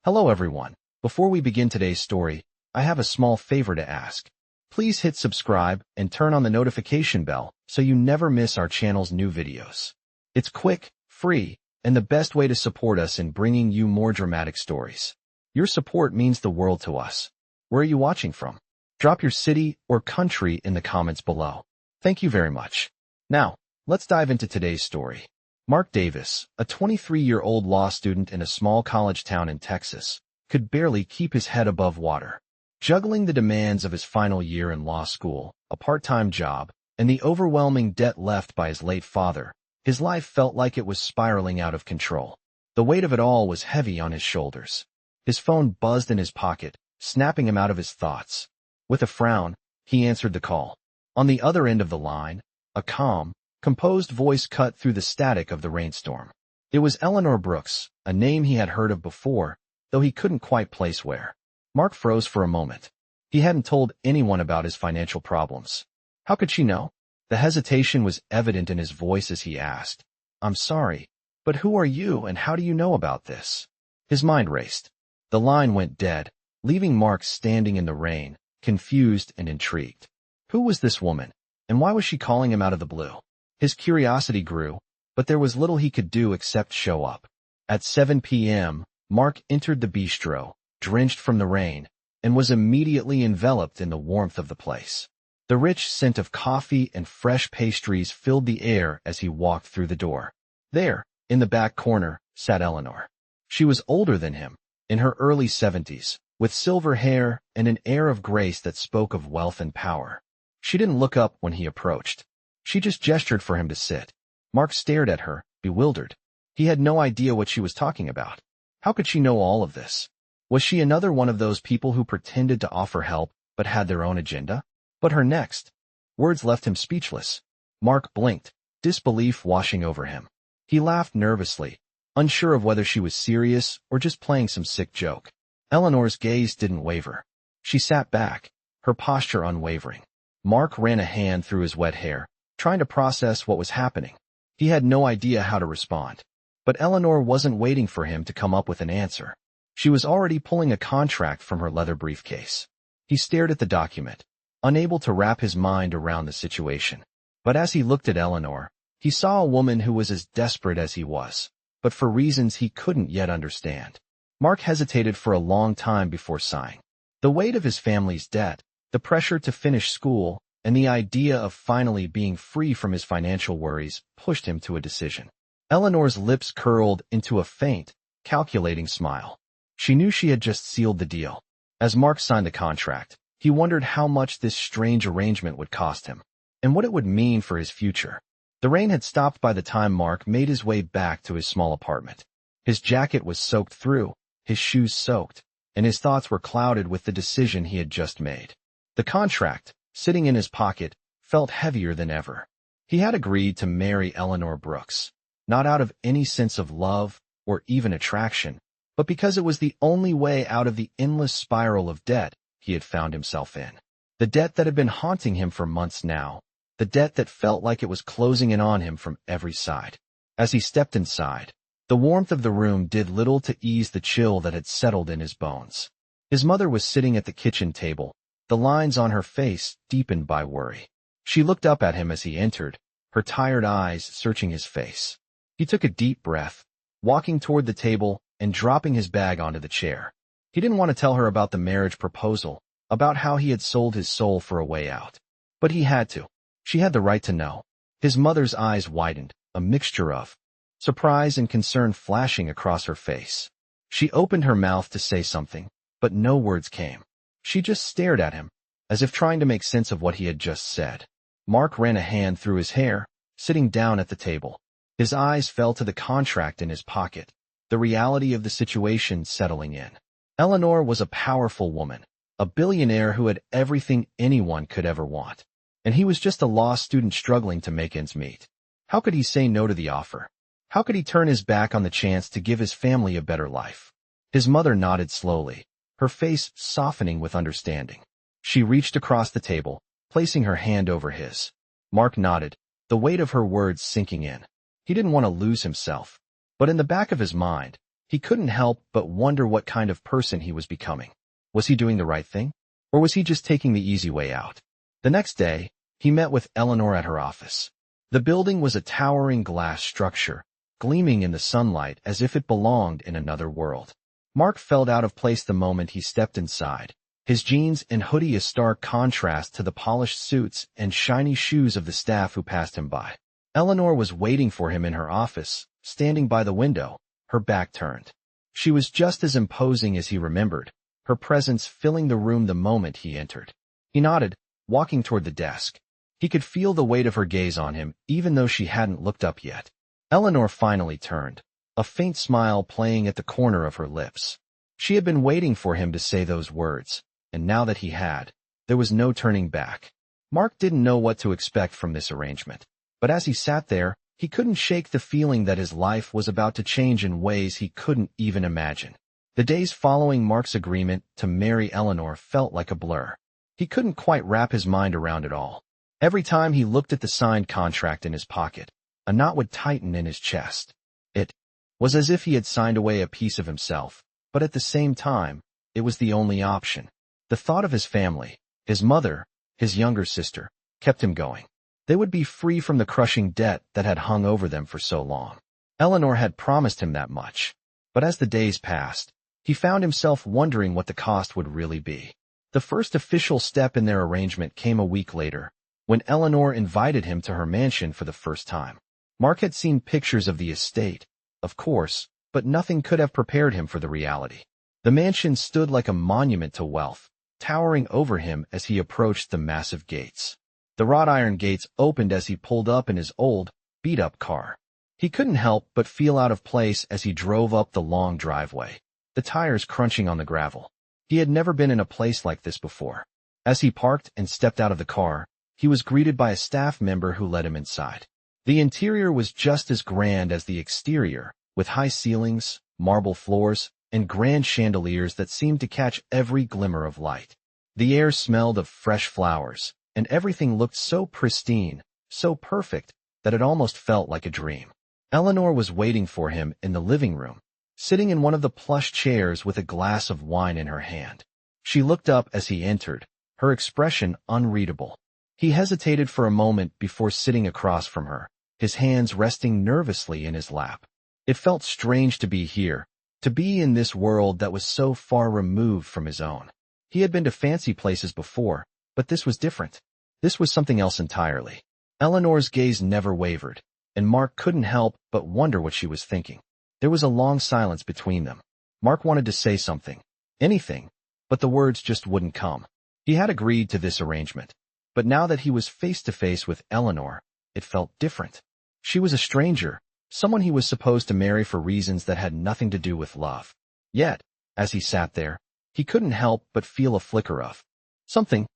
Hello everyone. Before we begin today's story, I have a small favor to ask. Please hit subscribe and turn on the notification bell so you never miss our channel's new videos. It's quick, free, and the best way to support us in bringing you more dramatic stories. Your support means the world to us. Where are you watching from? Drop your city or country in the comments below. Thank you very much. Now, let's dive into today's story. Mark Davis, a 23-year-old law student in a small college town in Texas, could barely keep his head above water. Juggling the demands of his final year in law school, a part-time job, and the overwhelming debt left by his late father, his life felt like it was spiraling out of control. The weight of it all was heavy on his shoulders. His phone buzzed in his pocket, snapping him out of his thoughts. With a frown, he answered the call. On the other end of the line, a calm, composed voice cut through the static of the rainstorm. It was Eleanor Brooks, a name he had heard of before, though he couldn't quite place where. Mark froze for a moment. He hadn't told anyone about his financial problems. How could she know? The hesitation was evident in his voice as he asked, "I'm sorry, but who are you and how do you know about this?" His mind raced. The line went dead, leaving Mark standing in the rain, confused and intrigued. Who was this woman, and why was she calling him out of the blue? His curiosity grew, but there was little he could do except show up. At 7 p.m., Mark entered the bistro, drenched from the rain, and was immediately enveloped in the warmth of the place. The rich scent of coffee and fresh pastries filled the air as he walked through the door. There, in the back corner, sat Eleanor. She was older than him, in her early 70s, with silver hair and an air of grace that spoke of wealth and power. She didn't look up when he approached. She just gestured for him to sit. Mark stared at her, bewildered. He had no idea what she was talking about. How could she know all of this? Was she another one of those people who pretended to offer help but had their own agenda? But her next words left him speechless. Mark blinked, disbelief washing over him. He laughed nervously, unsure of whether she was serious or just playing some sick joke. Eleanor's gaze didn't waver. She sat back, her posture unwavering. Mark ran a hand through his wet hair, trying to process what was happening. He had no idea how to respond. But Eleanor wasn't waiting for him to come up with an answer. She was already pulling a contract from her leather briefcase. He stared at the document, unable to wrap his mind around the situation. But as he looked at Eleanor, he saw a woman who was as desperate as he was, but for reasons he couldn't yet understand. Mark hesitated for a long time before sighing. The weight of his family's debt, the pressure to finish school, and the idea of finally being free from his financial worries pushed him to a decision. Eleanor's lips curled into a faint, calculating smile. She knew she had just sealed the deal. As Mark signed the contract, he wondered how much this strange arrangement would cost him, and what it would mean for his future. The rain had stopped by the time Mark made his way back to his small apartment. His jacket was soaked through, his shoes soaked, and his thoughts were clouded with the decision he had just made. The contract, sitting in his pocket, felt heavier than ever. He had agreed to marry Eleanor Brooks, not out of any sense of love or even attraction, but because it was the only way out of the endless spiral of debt he had found himself in. The debt that had been haunting him for months now, the debt that felt like it was closing in on him from every side. As he stepped inside, the warmth of the room did little to ease the chill that had settled in his bones. His mother was sitting at the kitchen table, the lines on her face deepened by worry. She looked up at him as he entered, her tired eyes searching his face. He took a deep breath, walking toward the table and dropping his bag onto the chair. He didn't want to tell her about the marriage proposal, about how he had sold his soul for a way out. But he had to. She had the right to know. His mother's eyes widened, a mixture of surprise and concern flashing across her face. She opened her mouth to say something, but no words came. She just stared at him, as if trying to make sense of what he had just said. Mark ran a hand through his hair, sitting down at the table. His eyes fell to the contract in his pocket, the reality of the situation settling in. Eleanor was a powerful woman, a billionaire who had everything anyone could ever want. And he was just a law student struggling to make ends meet. How could he say no to the offer? How could he turn his back on the chance to give his family a better life? His mother nodded slowly, her face softening with understanding. She reached across the table, placing her hand over his. Mark nodded, the weight of her words sinking in. He didn't want to lose himself, but in the back of his mind, He couldn't help but wonder what kind of person he was becoming. Was he doing the right thing? Or was he just taking the easy way out? The next day, he met with Eleanor at her office. The building was a towering glass structure, gleaming in the sunlight as if it belonged in another world. Mark felt out of place the moment he stepped inside, his jeans and hoodie a stark contrast to the polished suits and shiny shoes of the staff who passed him by. Eleanor was waiting for him in her office, standing by the window, her back turned. She was just as imposing as he remembered, her presence filling the room the moment he entered. He nodded, walking toward the desk. He could feel the weight of her gaze on him, even though she hadn't looked up yet. Eleanor finally turned, a faint smile playing at the corner of her lips. She had been waiting for him to say those words, and now that he had, there was no turning back. Mark didn't know what to expect from this arrangement, but as he sat there, he couldn't shake the feeling that his life was about to change in ways he couldn't even imagine. The days following Mark's agreement to marry Eleanor felt like a blur. He couldn't quite wrap his mind around it all. Every time he looked at the signed contract in his pocket, a knot would tighten in his chest. It was as if he had signed away a piece of himself, but at the same time, it was the only option. The thought of his family, his mother, his younger sister, kept him going. They would be free from the crushing debt that had hung over them for so long. Eleanor had promised him that much, but as the days passed, he found himself wondering what the cost would really be. The first official step in their arrangement came a week later, when Eleanor invited him to her mansion for the first time. Mark had seen pictures of the estate, of course, but nothing could have prepared him for the reality. The mansion stood like a monument to wealth, towering over him as he approached the massive gates. The wrought iron gates opened as he pulled up in his old, beat-up car. He couldn't help but feel out of place as he drove up the long driveway, the tires crunching on the gravel. He had never been in a place like this before. As he parked and stepped out of the car, he was greeted by a staff member who led him inside. The interior was just as grand as the exterior, with high ceilings, marble floors, and grand chandeliers that seemed to catch every glimmer of light. The air smelled of fresh flowers, and everything looked so pristine, so perfect, that it almost felt like a dream. Eleanor was waiting for him in the living room, sitting in one of the plush chairs with a glass of wine in her hand. She looked up as he entered, her expression unreadable. He hesitated for a moment before sitting across from her, his hands resting nervously in his lap. It felt strange to be here, to be in this world that was so far removed from his own. He had been to fancy places before, but this was different. This was something else entirely. Eleanor's gaze never wavered, and Mark couldn't help but wonder what she was thinking. There was a long silence between them. Mark wanted to say something, anything, but the words just wouldn't come. He had agreed to this arrangement, but now that he was face to face with Eleanor, it felt different. She was a stranger, someone he was supposed to marry for reasons that had nothing to do with love. Yet, as he sat there, he couldn't help but feel a flicker of something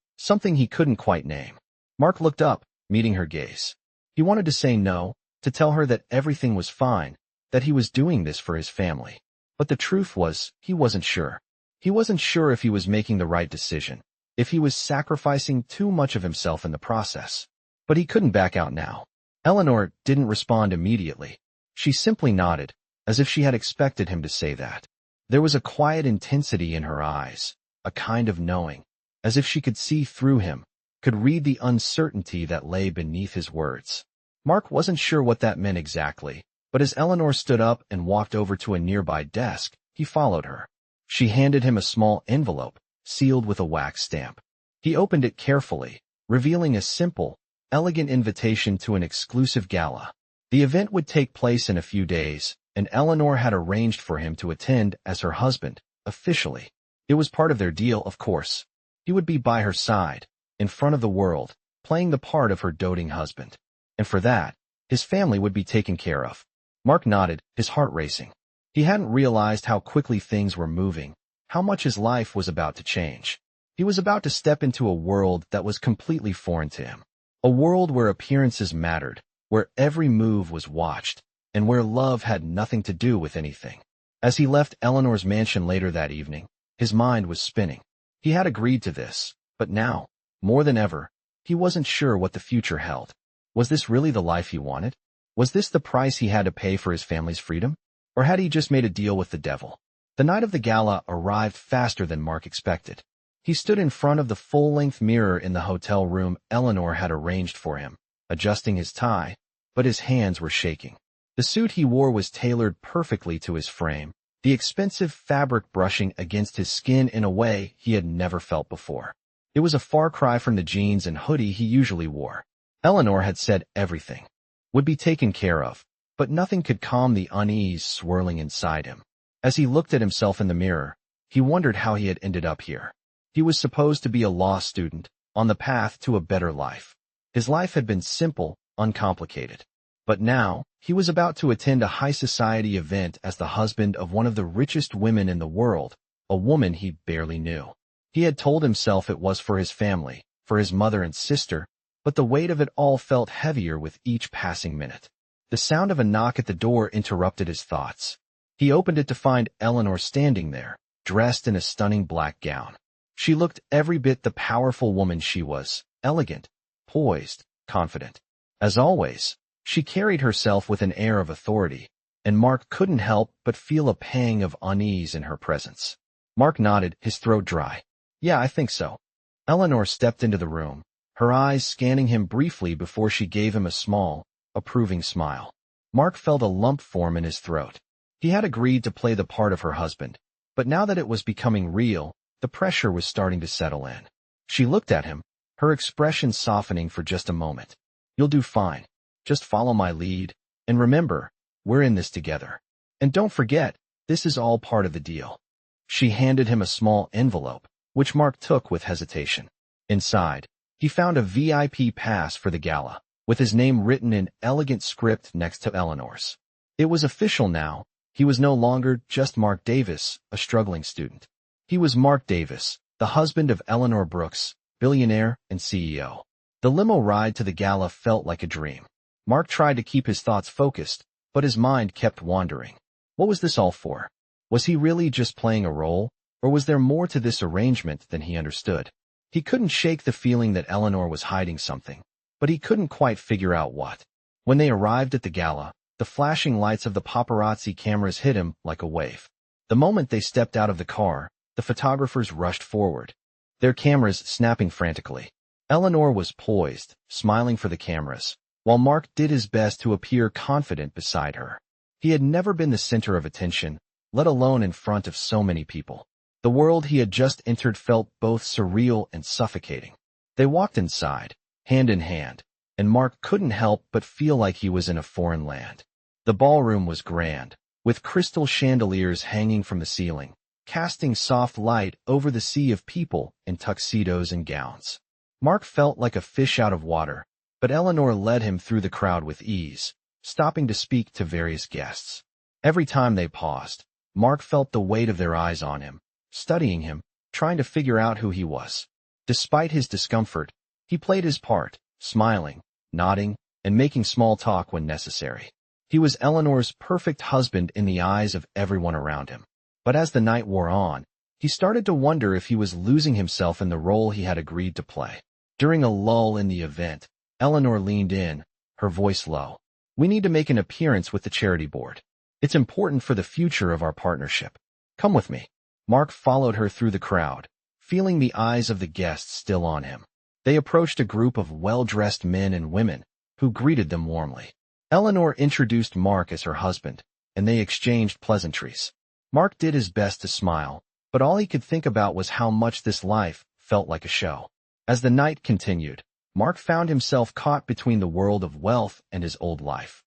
he couldn't quite name. Mark looked up, meeting her gaze. He wanted to say no, to tell her that everything was fine, that he was doing this for his family. But the truth was, he wasn't sure. He wasn't sure if he was making the right decision, if he was sacrificing too much of himself in the process. But he couldn't back out now. Eleanor didn't respond immediately. She simply nodded, as if she had expected him to say that. There was a quiet intensity in her eyes, a kind of knowing, as if she could see through him, could read the uncertainty that lay beneath his words. Mark wasn't sure what that meant exactly, but as Eleanor stood up and walked over to a nearby desk, he followed her. She handed him a small envelope, sealed with a wax stamp. He opened it carefully, revealing a simple, elegant invitation to an exclusive gala. The event would take place in a few days, and Eleanor had arranged for him to attend as her husband, officially. It was part of their deal, of course. He would be by her side, in front of the world, playing the part of her doting husband. And for that, his family would be taken care of. Mark nodded, his heart racing. He hadn't realized how quickly things were moving, how much his life was about to change. He was about to step into a world that was completely foreign to him. A world where appearances mattered, where every move was watched, and where love had nothing to do with anything. As he left Eleanor's mansion later that evening, his mind was spinning. He had agreed to this, but now, more than ever, he wasn't sure what the future held. Was this really the life he wanted? Was this the price he had to pay for his family's freedom? Or had he just made a deal with the devil? The night of the gala arrived faster than Mark expected. He stood in front of the full-length mirror in the hotel room Eleanor had arranged for him, adjusting his tie, but his hands were shaking. The suit he wore was tailored perfectly to his frame, the expensive fabric brushing against his skin in a way he had never felt before. It was a far cry from the jeans and hoodie he usually wore. Eleanor had said everything would be taken care of, but nothing could calm the unease swirling inside him. As he looked at himself in the mirror, he wondered how he had ended up here. He was supposed to be a law student, on the path to a better life. His life had been simple, uncomplicated. But now, he was about to attend a high society event as the husband of one of the richest women in the world, a woman he barely knew. He had told himself it was for his family, for his mother and sister, but the weight of it all felt heavier with each passing minute. The sound of a knock at the door interrupted his thoughts. He opened it to find Eleanor standing there, dressed in a stunning black gown. She looked every bit the powerful woman she was, elegant, poised, confident. As always, she carried herself with an air of authority, and Mark couldn't help but feel a pang of unease in her presence. Mark nodded, his throat dry. "Yeah, I think so." Eleanor stepped into the room, her eyes scanning him briefly before she gave him a small, approving smile. Mark felt a lump form in his throat. He had agreed to play the part of her husband, but now that it was becoming real, the pressure was starting to settle in. She looked at him, her expression softening for just a moment. "You'll do fine. Just follow my lead, and remember, we're in this together. And don't forget, this is all part of the deal." She handed him a small envelope, which Mark took with hesitation. Inside, he found a VIP pass for the gala, with his name written in elegant script next to Eleanor's. It was official now. He was no longer just Mark Davis, a struggling student. He was Mark Davis, the husband of Eleanor Brooks, billionaire and CEO. The limo ride to the gala felt like a dream. Mark tried to keep his thoughts focused, but his mind kept wandering. What was this all for? Was he really just playing a role, or was there more to this arrangement than he understood? He couldn't shake the feeling that Eleanor was hiding something, but he couldn't quite figure out what. When they arrived at the gala, the flashing lights of the paparazzi cameras hit him like a wave. The moment they stepped out of the car, the photographers rushed forward, their cameras snapping frantically. Eleanor was poised, smiling for the cameras, while Mark did his best to appear confident beside her. He had never been the center of attention, let alone in front of so many people. The world he had just entered felt both surreal and suffocating. They walked inside, hand in hand, and Mark couldn't help but feel like he was in a foreign land. The ballroom was grand, with crystal chandeliers hanging from the ceiling, casting soft light over the sea of people in tuxedos and gowns. Mark felt like a fish out of water, but Eleanor led him through the crowd with ease, stopping to speak to various guests. Every time they paused, Mark felt the weight of their eyes on him, studying him, trying to figure out who he was. Despite his discomfort, he played his part, smiling, nodding, and making small talk when necessary. He was Eleanor's perfect husband in the eyes of everyone around him. But as the night wore on, he started to wonder if he was losing himself in the role he had agreed to play. During a lull in the event, Eleanor leaned in, her voice low. "We need to make an appearance with the charity board. It's important for the future of our partnership. Come with me." Mark followed her through the crowd, feeling the eyes of the guests still on him. They approached a group of well-dressed men and women, who greeted them warmly. Eleanor introduced Mark as her husband, and they exchanged pleasantries. Mark did his best to smile, but all he could think about was how much this life felt like a show. As the night continued, Mark found himself caught between the world of wealth and his old life.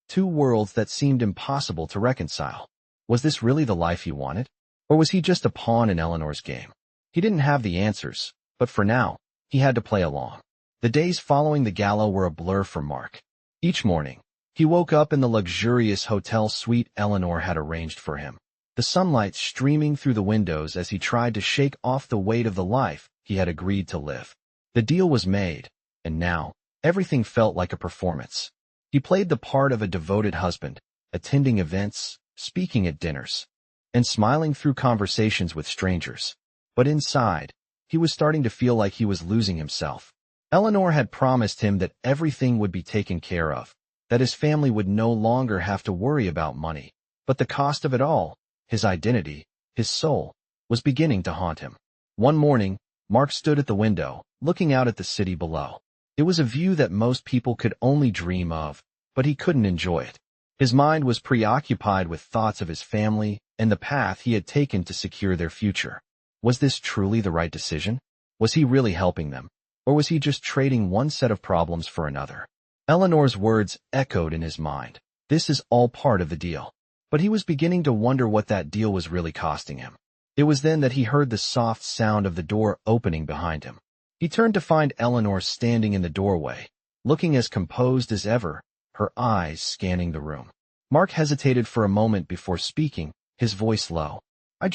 Two worlds that seemed impossible to reconcile. Was this really the life he wanted? Or was he just a pawn in Eleanor's game? He didn't have the answers, but for now, he had to play along. The days following the gala were a blur for Mark. Each morning, he woke up in the luxurious hotel suite Eleanor had arranged for him, the sunlight streaming through the windows as he tried to shake off the weight of the life he had agreed to live. The deal was made, and now, everything felt like a performance. He played the part of a devoted husband, attending events, speaking at dinners, and smiling through conversations with strangers. But inside, he was starting to feel like he was losing himself. Eleanor had promised him that everything would be taken care of, that his family would no longer have to worry about money. But the cost of it all, his identity, his soul, was beginning to haunt him. One morning, Mark stood at the window, looking out at the city below. It was a view that most people could only dream of, but he couldn't enjoy it. His mind was preoccupied with thoughts of his family and the path he had taken to secure their future. Was this truly the right decision? Was he really helping them? Or was he just trading one set of problems for another? Eleanor's words echoed in his mind. This is all part of the deal. But he was beginning to wonder what that deal was really costing him. It was then that he heard the soft sound of the door opening behind him. He turned to find Eleanor standing in the doorway, looking as composed as ever, her eyes scanning the room. Mark hesitated for a moment before speaking, his voice low. I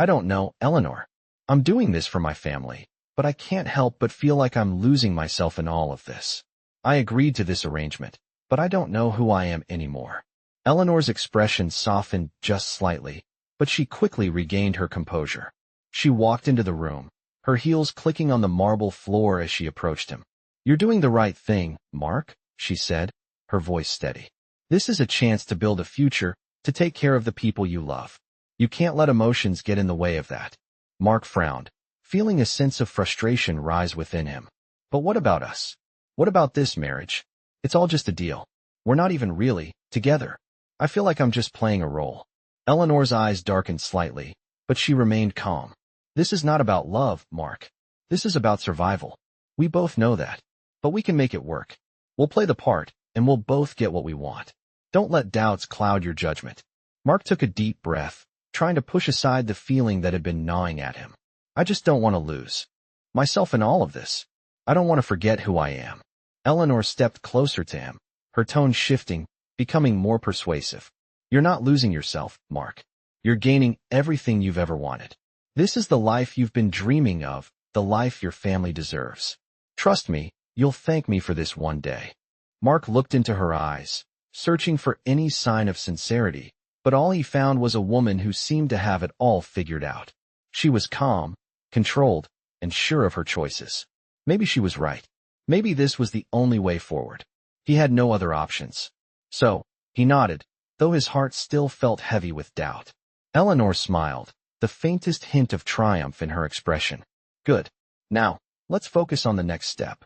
don't know, Eleanor. I'm doing this for my family, but I can't help but feel like I'm losing myself in all of this. I agreed to this arrangement, but I don't know who I am anymore. Eleanor's expression softened just slightly, but she quickly regained her composure. She walked into the room, her heels clicking on the marble floor as she approached him. You're doing the right thing, Mark, she said, her voice steady. This is a chance to build a future, to take care of the people you love. You can't let emotions get in the way of that. Mark frowned, feeling a sense of frustration rise within him. But what about us? What about this marriage? It's all just a deal. We're not even really together. I feel like I'm just playing a role. Eleanor's eyes darkened slightly, but she remained calm. This is not about love, Mark. This is about survival. We both know that. But we can make it work. We'll play the part, and we'll both get what we want. Don't let doubts cloud your judgment. Mark took a deep breath, trying to push aside the feeling that had been gnawing at him. I just don't want to lose myself in all of this. I don't want to forget who I am. Eleanor stepped closer to him, her tone shifting, becoming more persuasive. You're not losing yourself, Mark. You're gaining everything you've ever wanted. This is the life you've been dreaming of, the life your family deserves. Trust me, you'll thank me for this one day. Mark looked into her eyes, searching for any sign of sincerity, but all he found was a woman who seemed to have it all figured out. She was calm, controlled, and sure of her choices. Maybe she was right. Maybe this was the only way forward. He had no other options. So, he nodded, though his heart still felt heavy with doubt. Eleanor smiled, the faintest hint of triumph in her expression. Good. Now, let's focus on the next step.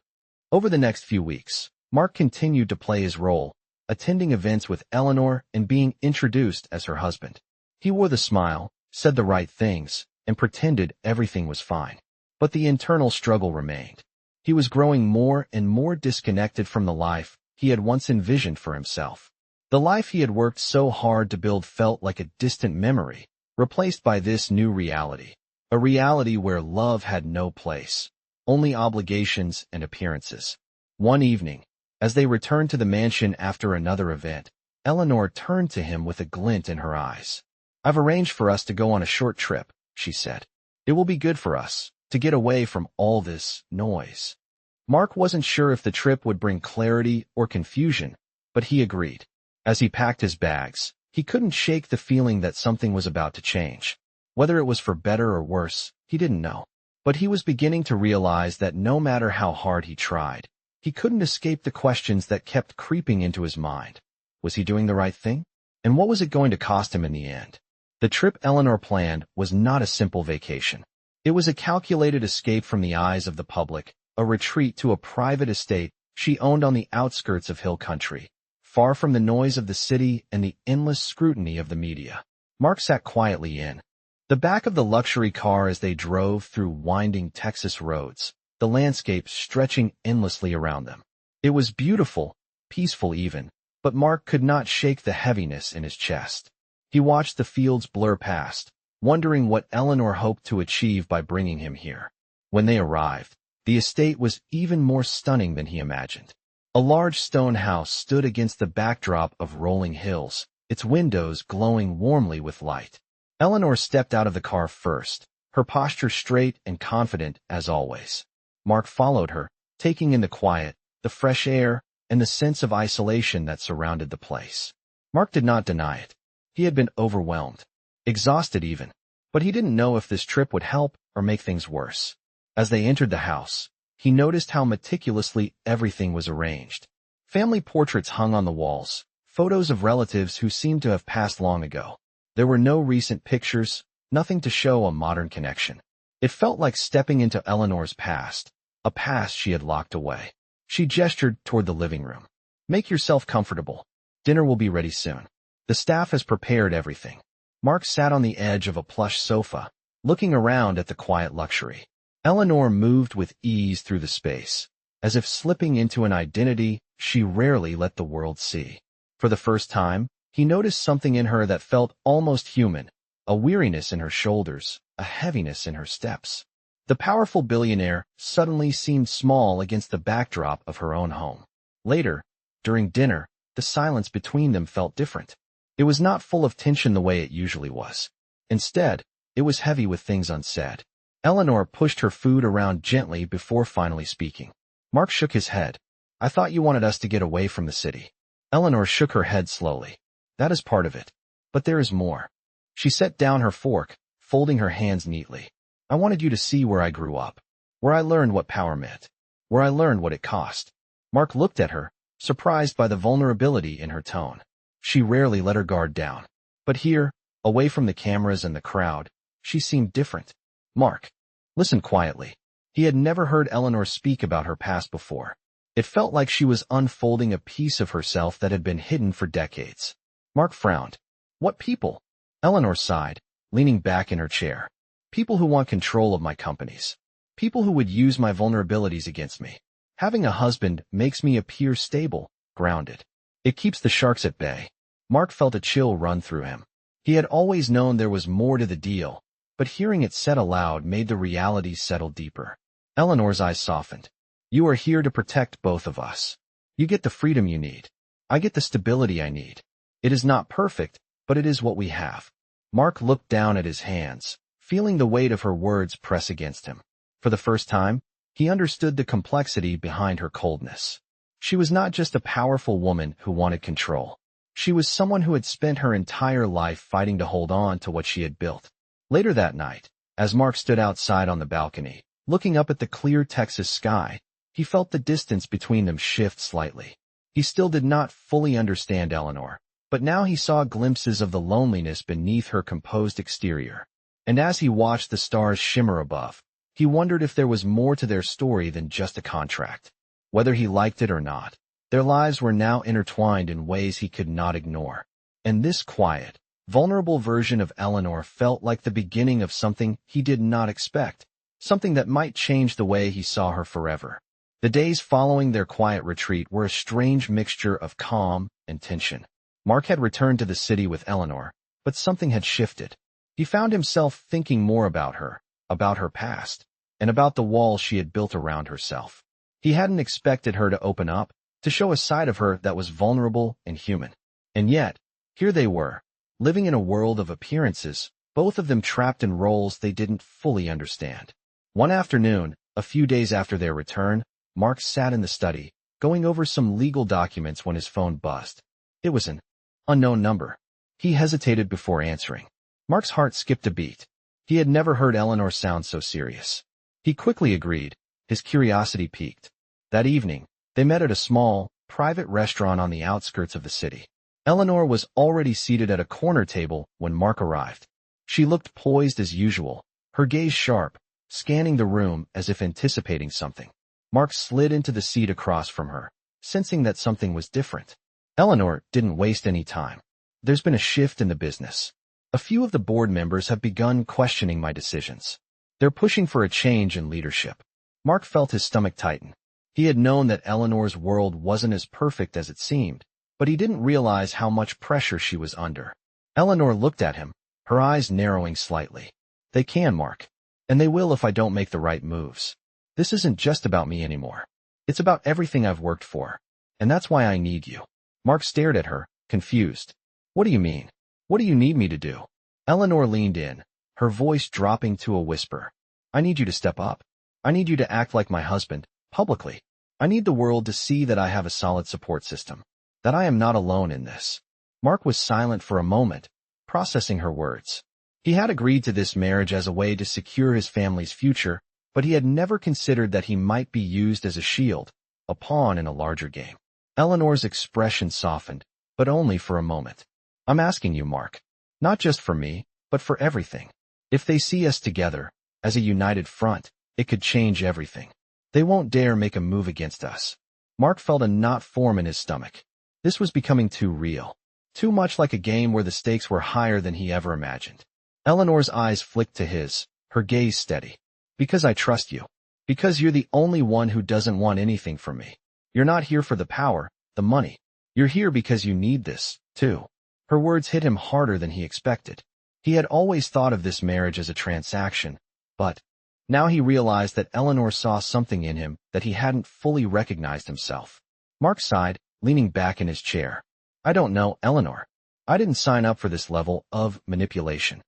Over the next few weeks, Mark continued to play his role, attending events with Eleanor and being introduced as her husband. He wore the smile, said the right things, and pretended everything was fine. But the internal struggle remained. He was growing more and more disconnected from the life he had once envisioned for himself. The life he had worked so hard to build felt like a distant memory, replaced by this new reality. A reality where love had no place, only obligations and appearances. One evening, as they returned to the mansion after another event, Eleanor turned to him with a glint in her eyes. I've arranged for us to go on a short trip, she said. It will be good for us, to get away from all this noise. Mark wasn't sure if the trip would bring clarity or confusion, but he agreed. As he packed his bags, he couldn't shake the feeling that something was about to change. Whether it was for better or worse, he didn't know. But he was beginning to realize that no matter how hard he tried, he couldn't escape the questions that kept creeping into his mind. Was he doing the right thing? And what was it going to cost him in the end? The trip Eleanor planned was not a simple vacation. It was a calculated escape from the eyes of the public, a retreat to a private estate she owned on the outskirts of hill country, far from the noise of the city and the endless scrutiny of the media. Mark sat quietly in the back of the luxury car as they drove through winding Texas roads, the landscape stretching endlessly around them. It was beautiful, peaceful even, but Mark could not shake the heaviness in his chest. He watched the fields blur past, wondering what Eleanor hoped to achieve by bringing him here. When they arrived, the estate was even more stunning than he imagined. A large stone house stood against the backdrop of rolling hills, its windows glowing warmly with light. Eleanor stepped out of the car first, her posture straight and confident as always. Mark followed her, taking in the quiet, the fresh air, and the sense of isolation that surrounded the place. Mark did not deny it. He had been overwhelmed, exhausted even, but he didn't know if this trip would help or make things worse. As they entered the house, he noticed how meticulously everything was arranged. Family portraits hung on the walls, Photos of relatives who seemed to have passed long ago. There were no recent pictures, nothing to show a modern connection. It felt like stepping into Eleanor's past, a past she had locked away. She gestured toward the living room. Make yourself comfortable. Dinner will be ready soon. The staff has prepared everything. Mark sat on the edge of a plush sofa, looking around at the quiet luxury. Eleanor moved with ease through the space, as if slipping into an identity she rarely let the world see. For the first time, he noticed something in her that felt almost human, a weariness in her shoulders, a heaviness in her steps. The powerful billionaire suddenly seemed small against the backdrop of her own home. Later, during dinner, the silence between them felt different. It was not full of tension the way it usually was. Instead, it was heavy with things unsaid. Eleanor pushed her food around gently before finally speaking. Mark shook his head. I thought you wanted us to get away from the city. Eleanor shook her head slowly. That is part of it. But there is more. She set down her fork, folding her hands neatly. I wanted you to see where I grew up, where I learned what power meant, where I learned what it cost. Mark looked at her, surprised by the vulnerability in her tone. She rarely let her guard down. But here, away from the cameras and the crowd, she seemed different. Mark listened quietly. He had never heard Eleanor speak about her past before. It felt like she was unfolding a piece of herself that had been hidden for decades. Mark frowned. What people? Eleanor sighed, leaning back in her chair. People who want control of my companies. People who would use my vulnerabilities against me. Having a husband makes me appear stable, grounded. It keeps the sharks at bay. Mark felt a chill run through him. He had always known there was more to the deal, but hearing it said aloud made the reality settle deeper. Eleanor's eyes softened. You are here to protect both of us. You get the freedom you need. I get the stability I need. It is not perfect, but it is what we have. Mark looked down at his hands, feeling the weight of her words press against him. For the first time, he understood the complexity behind her coldness. She was not just a powerful woman who wanted control. She was someone who had spent her entire life fighting to hold on to what she had built. Later that night, as Mark stood outside on the balcony, looking up at the clear Texas sky, he felt the distance between them shift slightly. He still did not fully understand Eleanor, but now he saw glimpses of the loneliness beneath her composed exterior. And as he watched the stars shimmer above, he wondered if there was more to their story than just a contract. Whether he liked it or not, their lives were now intertwined in ways he could not ignore. And this quiet, vulnerable version of Eleanor felt like the beginning of something he did not expect, something that might change the way he saw her forever. The days following their quiet retreat were a strange mixture of calm and tension. Mark had returned to the city with Eleanor, but something had shifted. He found himself thinking more about her past, and about the walls she had built around herself. He hadn't expected her to open up, to show a side of her that was vulnerable and human. And yet, here they were, living in a world of appearances, both of them trapped in roles they didn't fully understand. One afternoon, a few days after their return, Mark sat in the study, going over some legal documents when his phone buzzed. It was an unknown number. He hesitated before answering. Mark's heart skipped a beat. He had never heard Eleanor sound so serious. He quickly agreed, his curiosity piqued. That evening, they met at a small, private restaurant on the outskirts of the city. Eleanor was already seated at a corner table when Mark arrived. She looked poised as usual, her gaze sharp, scanning the room as if anticipating something. Mark slid into the seat across from her, sensing that something was different. Eleanor didn't waste any time. There's been a shift in the business. A few of the board members have begun questioning my decisions. They're pushing for a change in leadership. Mark felt his stomach tighten. He had known that Eleanor's world wasn't as perfect as it seemed, but he didn't realize how much pressure she was under. Eleanor looked at him, her eyes narrowing slightly. They can, Mark. And they will if I don't make the right moves. This isn't just about me anymore. It's about everything I've worked for. And that's why I need you. Mark stared at her, confused. What do you mean? What do you need me to do? Eleanor leaned in, her voice dropping to a whisper. I need you to step up. I need you to act like my husband, publicly. I need the world to see that I have a solid support system, that I am not alone in this. Mark was silent for a moment, processing her words. He had agreed to this marriage as a way to secure his family's future, but he had never considered that he might be used as a shield, a pawn in a larger game. Eleanor's expression softened, but only for a moment. I'm asking you, Mark. Not just for me, but for everything. If they see us together, as a united front, it could change everything. They won't dare make a move against us. Mark felt a knot form in his stomach. This was becoming too real. Too much like a game where the stakes were higher than he ever imagined. Eleanor's eyes flicked to his, her gaze steady. Because I trust you. Because you're the only one who doesn't want anything from me. You're not here for the power, the money. You're here because you need this, too. Her words hit him harder than he expected. He had always thought of this marriage as a transaction, but now he realized that Eleanor saw something in him that he hadn't fully recognized himself. Mark sighed, leaning back in his chair. I don't know, Eleanor. I didn't sign up for this level of manipulation.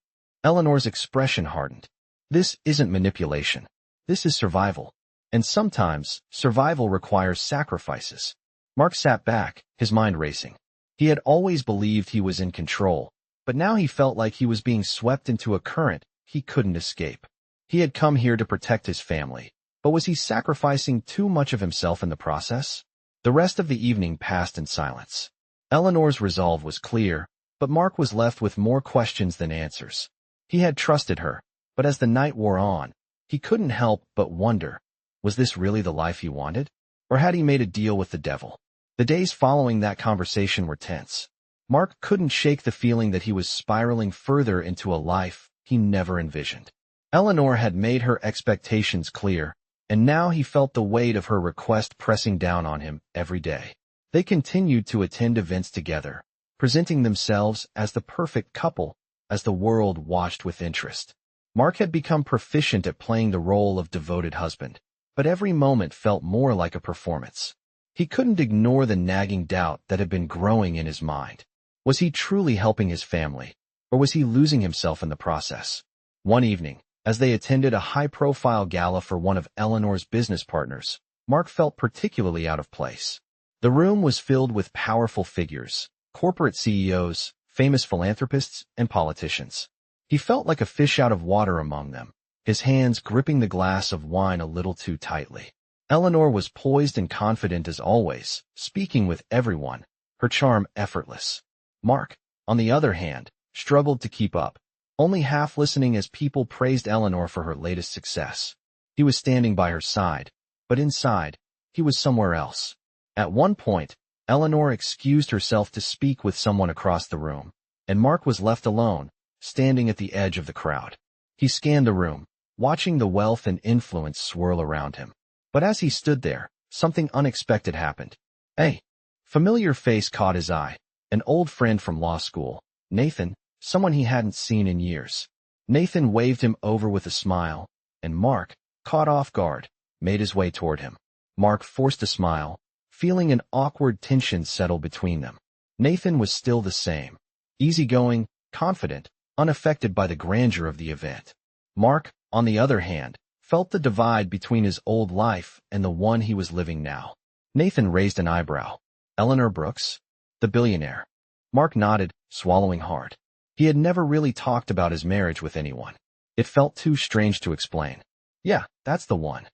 Eleanor's expression hardened. This isn't manipulation. This is survival. And sometimes, survival requires sacrifices. Mark sat back, his mind racing. He had always believed he was in control, but now he felt like he was being swept into a current he couldn't escape. He had come here to protect his family, but was he sacrificing too much of himself in the process? The rest of the evening passed in silence. Eleanor's resolve was clear, but Mark was left with more questions than answers. He had trusted her, but as the night wore on, he couldn't help but wonder, was this really the life he wanted? Or had he made a deal with the devil? The days following that conversation were tense. Mark couldn't shake the feeling that he was spiraling further into a life he never envisioned. Eleanor had made her expectations clear, and now he felt the weight of her request pressing down on him every day. They continued to attend events together, presenting themselves as the perfect couple as the world watched with interest. Mark had become proficient at playing the role of devoted husband, but every moment felt more like a performance. He couldn't ignore the nagging doubt that had been growing in his mind. Was he truly helping his family, or was he losing himself in the process? One evening, as they attended a high-profile gala for one of Eleanor's business partners, Mark felt particularly out of place. The room was filled with powerful figures, corporate CEOs, famous philanthropists, and politicians. He felt like a fish out of water among them, his hands gripping the glass of wine a little too tightly. Eleanor was poised and confident as always, speaking with everyone, her charm effortless. Mark, on the other hand, struggled to keep up, only half listening as people praised Eleanor for her latest success. He was standing by her side, but inside, he was somewhere else. At one point, Eleanor excused herself to speak with someone across the room, and Mark was left alone, standing at the edge of the crowd. He scanned the room, watching the wealth and influence swirl around him. But as he stood there, something unexpected happened. A familiar face caught his eye, an old friend from law school, Nathan, someone he hadn't seen in years. Nathan waved him over with a smile, and Mark, caught off guard, made his way toward him. Mark forced a smile, feeling an awkward tension settle between them. Nathan was still the same, easygoing, confident, unaffected by the grandeur of the event. Mark, on the other hand, felt the divide between his old life and the one he was living now. Nathan raised an eyebrow. Eleanor Brooks? The billionaire. Mark nodded, swallowing hard. He had never really talked about his marriage with anyone. It felt too strange to explain. Yeah, that's the one.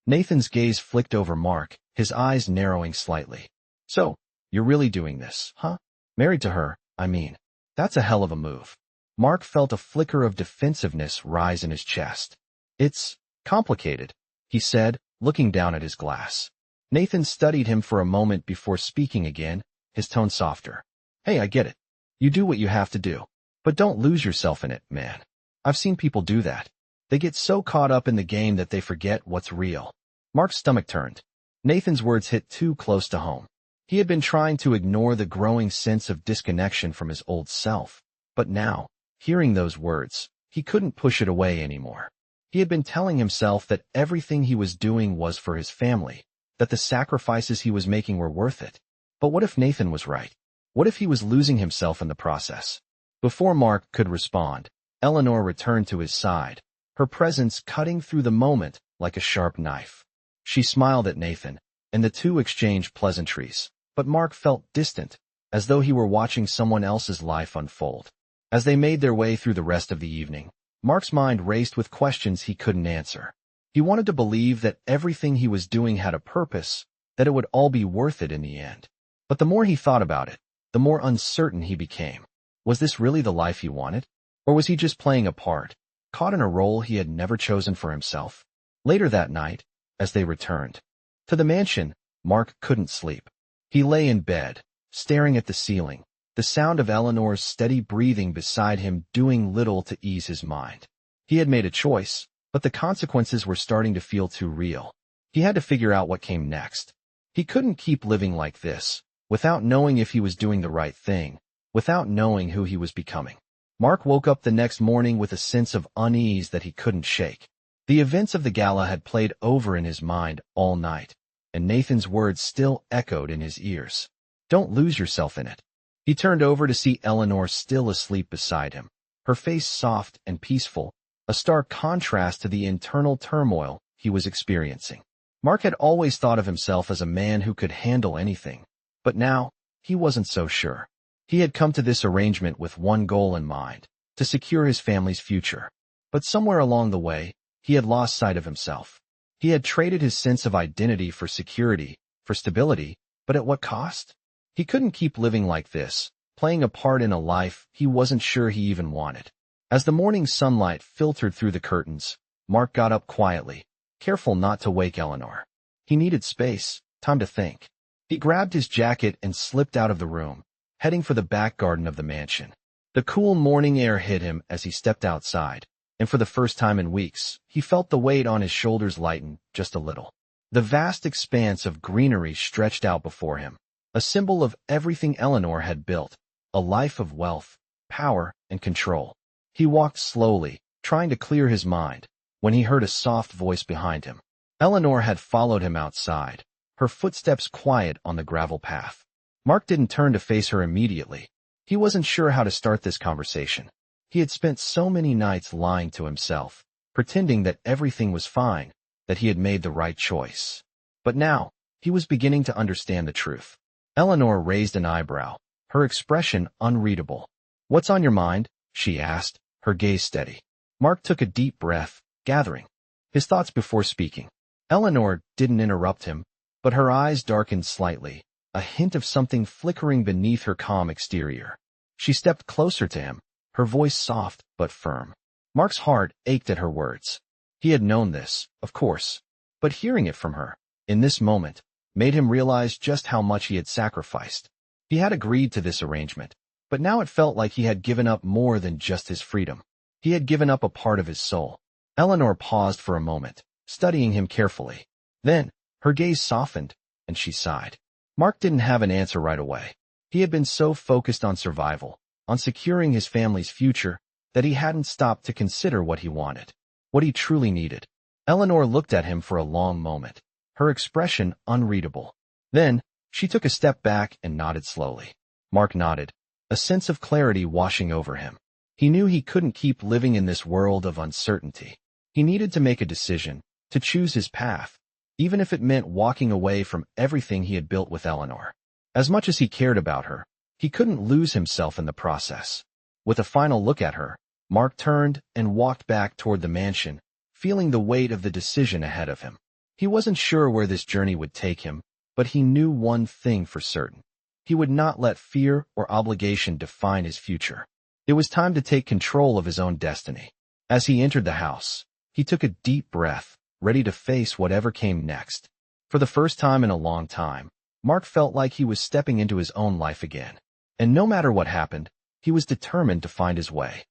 Nathan's gaze flicked over Mark, his eyes narrowing slightly. So, you're really doing this, huh? Married to her, I mean. That's a hell of a move. Mark felt a flicker of defensiveness rise in his chest. It's complicated, he said, looking down at his glass. Nathan studied him for a moment before speaking again, his tone softer. Hey, I get it. You do what you have to do. But don't lose yourself in it, man. I've seen people do that. They get so caught up in the game that they forget what's real. Mark's stomach turned. Nathan's words hit too close to home. He had been trying to ignore the growing sense of disconnection from his old self. But now, hearing those words, he couldn't push it away anymore. He had been telling himself that everything he was doing was for his family, that the sacrifices he was making were worth it. But what if Nathan was right? What if he was losing himself in the process? Before Mark could respond, Eleanor returned to his side, her presence cutting through the moment like a sharp knife. She smiled at Nathan, and the two exchanged pleasantries, but Mark felt distant, as though he were watching someone else's life unfold. As they made their way through the rest of the evening, Mark's mind raced with questions he couldn't answer. He wanted to believe that everything he was doing had a purpose, that it would all be worth it in the end. But the more he thought about it, the more uncertain he became. Was this really the life he wanted? Or was he just playing a part, caught in a role he had never chosen for himself? Later that night, as they returned to the mansion, Mark couldn't sleep. He lay in bed, staring at the ceiling, the sound of Eleanor's steady breathing beside him doing little to ease his mind. He had made a choice, but the consequences were starting to feel too real. He had to figure out what came next. He couldn't keep living like this, without knowing if he was doing the right thing, without knowing who he was becoming. Mark woke up the next morning with a sense of unease that he couldn't shake. The events of the gala had played over in his mind all night, and Nathan's words still echoed in his ears. Don't lose yourself in it. He turned over to see Eleanor still asleep beside him, her face soft and peaceful, a stark contrast to the internal turmoil he was experiencing. Mark had always thought of himself as a man who could handle anything, but now, he wasn't so sure. He had come to this arrangement with one goal in mind, to secure his family's future. But somewhere along the way, he had lost sight of himself. He had traded his sense of identity for security, for stability, but at what cost? He couldn't keep living like this, playing a part in a life he wasn't sure he even wanted. As the morning sunlight filtered through the curtains, Mark got up quietly, careful not to wake Eleanor. He needed space, time to think. He grabbed his jacket and slipped out of the room, heading for the back garden of the mansion. The cool morning air hit him as he stepped outside, and for the first time in weeks, he felt the weight on his shoulders lighten just a little. The vast expanse of greenery stretched out before him, a symbol of everything Eleanor had built, a life of wealth, power, and control. He walked slowly, trying to clear his mind, when he heard a soft voice behind him. Eleanor had followed him outside, her footsteps quiet on the gravel path. Mark didn't turn to face her immediately. He wasn't sure how to start this conversation. He had spent so many nights lying to himself, pretending that everything was fine, that he had made the right choice. But now, he was beginning to understand the truth. Eleanor raised an eyebrow, her expression unreadable. "What's on your mind?" she asked, her gaze steady. Mark took a deep breath, gathering his thoughts before speaking. Eleanor didn't interrupt him, but her eyes darkened slightly, a hint of something flickering beneath her calm exterior. She stepped closer to him, her voice soft but firm. Mark's heart ached at her words. He had known this, of course, but hearing it from her, in this moment, made him realize just how much he had sacrificed. He had agreed to this arrangement, but now it felt like he had given up more than just his freedom. He had given up a part of his soul. Eleanor paused for a moment, studying him carefully. Then, her gaze softened, and she sighed. Mark didn't have an answer right away. He had been so focused on survival, on securing his family's future, that he hadn't stopped to consider what he wanted, what he truly needed. Eleanor looked at him for a long moment, her expression unreadable. Then, she took a step back and nodded slowly. Mark nodded, a sense of clarity washing over him. He knew he couldn't keep living in this world of uncertainty. He needed to make a decision, to choose his path, even if it meant walking away from everything he had built with Eleanor. As much as he cared about her, he couldn't lose himself in the process. With a final look at her, Mark turned and walked back toward the mansion, feeling the weight of the decision ahead of him. He wasn't sure where this journey would take him, but he knew one thing for certain. He would not let fear or obligation define his future. It was time to take control of his own destiny. As he entered the house, he took a deep breath, ready to face whatever came next. For the first time in a long time, Mark felt like he was stepping into his own life again. And no matter what happened, he was determined to find his way.